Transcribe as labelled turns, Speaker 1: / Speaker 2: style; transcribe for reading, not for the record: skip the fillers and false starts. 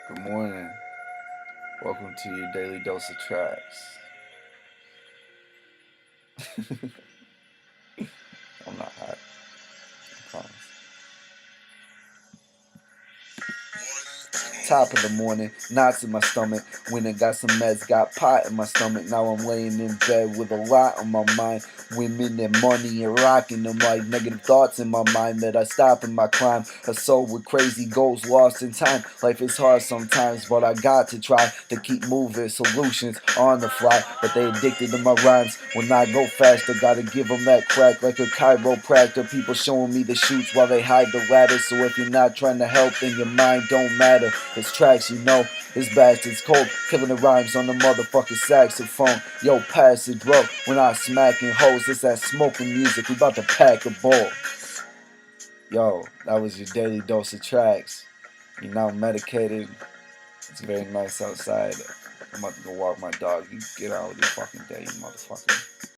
Speaker 1: Good morning. Welcome to your daily dose of tracks. I'm not hot. I promise. Top of the morning, knots in my stomach. When I got some meds, got pot in my stomach. Now I'm laying in bed with a lot on my mind. Women and money and rocking them like negative thoughts in my mind that I stop in my climb. A soul with crazy goals lost in time. Life is hard sometimes, but I got to try to keep moving. Solutions on the fly, but they addicted to my rhymes. When I go faster, gotta give them that crack like a chiropractor. People showing me the shoots while they hide the ladder. So if you're not trying to help, then your mind don't matter. It's tracks, you know. This bastard's cold, killing the rhymes on the motherfucking saxophone. Yo, pass it, bro. When I smacking hoes, it's that smoking music. We about to pack a ball. Yo, that was your daily dose of tracks. You're now medicated. It's very nice outside. I'm about to go walk my dog. You get out of your fucking day, you motherfucker.